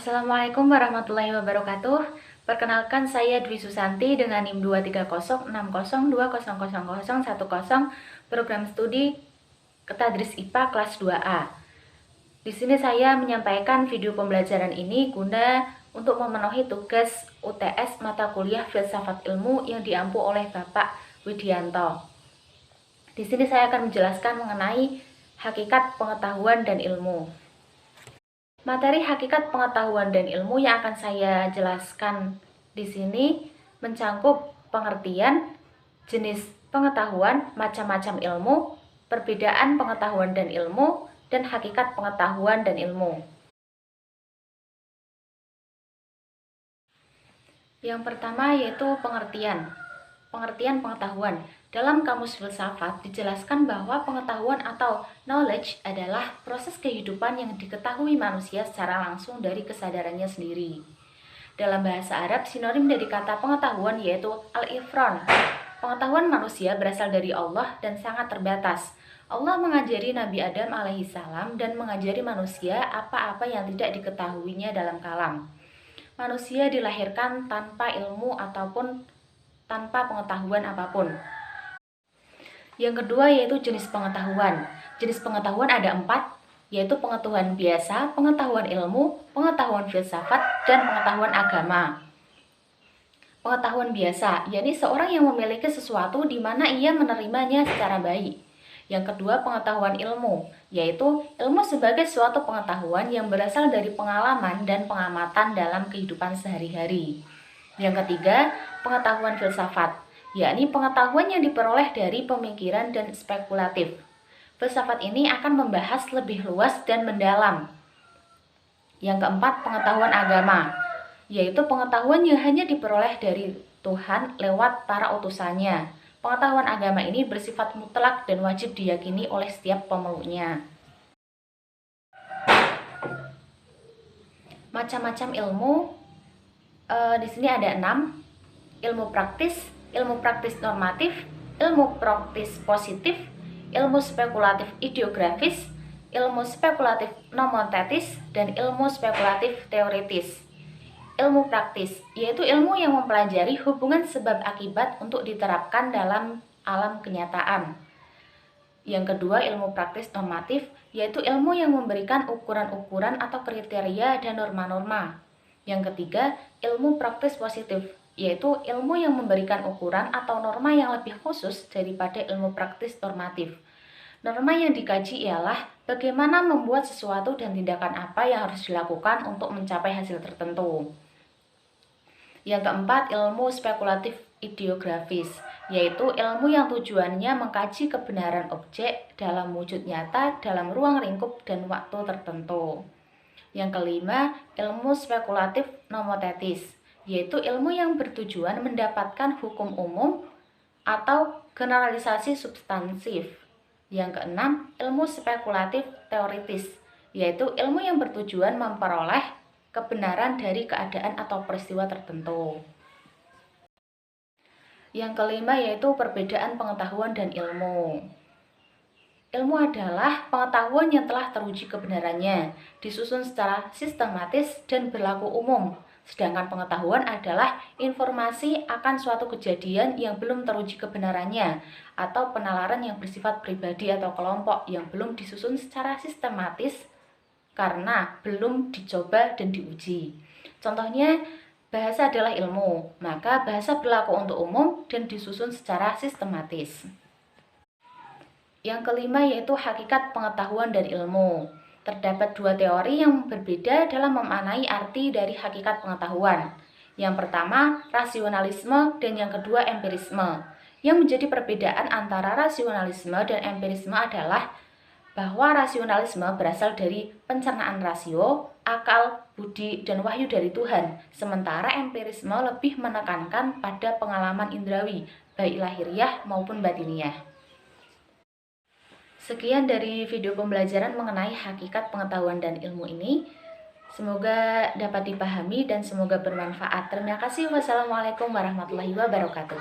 Assalamualaikum warahmatullahi wabarakatuh. Perkenalkan, saya Dwi Susanti dengan NIM 23060200010 program studi Tadris IPA kelas 2A. Di sini saya menyampaikan video pembelajaran ini guna untuk memenuhi tugas UTS mata kuliah Filsafat Ilmu yang diampu oleh Bapak Widianto. Di sini saya akan menjelaskan mengenai hakikat pengetahuan dan ilmu. Materi hakikat pengetahuan dan ilmu yang akan saya jelaskan di sini mencangkup pengertian, jenis pengetahuan, macam-macam ilmu, perbedaan pengetahuan dan ilmu, dan hakikat pengetahuan dan ilmu. Yang pertama yaitu pengertian. Pengertian pengetahuan. Dalam kamus filsafat dijelaskan bahwa pengetahuan atau knowledge adalah proses kehidupan yang diketahui manusia secara langsung dari kesadarannya sendiri. Dalam bahasa Arab, sinonim dari kata pengetahuan yaitu al-ifron. Pengetahuan manusia berasal dari Allah dan sangat terbatas. Allah mengajari Nabi Adam alaihissalam dan mengajari manusia apa-apa yang tidak diketahuinya dalam kalam. Manusia dilahirkan tanpa ilmu ataupun tanpa pengetahuan apapun. Yang kedua yaitu jenis pengetahuan. Jenis pengetahuan ada 4, yaitu pengetahuan biasa, pengetahuan ilmu, pengetahuan filsafat, dan pengetahuan agama. Pengetahuan biasa, yakni seorang yang memiliki sesuatu di mana ia menerimanya secara baik. Yang kedua pengetahuan ilmu, yaitu ilmu sebagai suatu pengetahuan yang berasal dari pengalaman dan pengamatan dalam kehidupan sehari-hari. Yang ketiga, pengetahuan filsafat, yakni pengetahuan yang diperoleh dari pemikiran dan spekulatif. Filsafat ini akan membahas lebih luas dan mendalam. Yang keempat, pengetahuan agama, yaitu pengetahuan yang hanya diperoleh dari Tuhan lewat para utusannya. Pengetahuan agama ini bersifat mutlak dan wajib diyakini oleh setiap pemeluknya. Macam-macam ilmu, di sini ada 6. Ilmu praktis normatif, ilmu praktis positif, ilmu spekulatif ideografis, ilmu spekulatif nomotetis, dan ilmu spekulatif teoritis. Ilmu praktis, yaitu ilmu yang mempelajari hubungan sebab akibat untuk diterapkan dalam alam kenyataan. Yang kedua, ilmu praktis normatif, yaitu ilmu yang memberikan ukuran-ukuran atau kriteria dan norma-norma. Yang ketiga, ilmu praktis positif, yaitu ilmu yang memberikan ukuran atau norma yang lebih khusus daripada ilmu praktis normatif. Norma yang dikaji ialah bagaimana membuat sesuatu dan tindakan apa yang harus dilakukan untuk mencapai hasil tertentu. Yang keempat, ilmu spekulatif ideografis, yaitu ilmu yang tujuannya mengkaji kebenaran objek dalam wujud nyata dalam ruang lingkup dan waktu tertentu. Yang kelima, ilmu spekulatif nomotetis, yaitu ilmu yang bertujuan mendapatkan hukum umum atau generalisasi substansif. Yang keenam, ilmu spekulatif teoritis, yaitu ilmu yang bertujuan memperoleh kebenaran dari keadaan atau peristiwa tertentu. Yang kelima yaitu perbedaan pengetahuan dan ilmu. Ilmu adalah pengetahuan yang telah teruji kebenarannya, disusun secara sistematis dan berlaku umum. Sedangkan pengetahuan adalah informasi akan suatu kejadian yang belum teruji kebenarannya, atau penalaran yang bersifat pribadi atau kelompok yang belum disusun secara sistematis karena belum dicoba dan diuji. Contohnya, bahasa adalah ilmu, maka bahasa berlaku untuk umum dan disusun secara sistematis. Yang kelima yaitu hakikat pengetahuan dan ilmu. Terdapat 2 teori yang berbeda dalam memaknai arti dari hakikat pengetahuan. Yang pertama, rasionalisme, dan yang kedua, empirisme. Yang menjadi perbedaan antara rasionalisme dan empirisme adalah bahwa rasionalisme berasal dari pencernaan rasio, akal, budi, dan wahyu dari Tuhan, sementara empirisme lebih menekankan pada pengalaman indrawi, baik lahiriah maupun batiniah. Sekian dari video pembelajaran mengenai hakikat pengetahuan dan ilmu ini. Semoga dapat dipahami dan semoga bermanfaat. Terima kasih. Wassalamualaikum warahmatullahi wabarakatuh.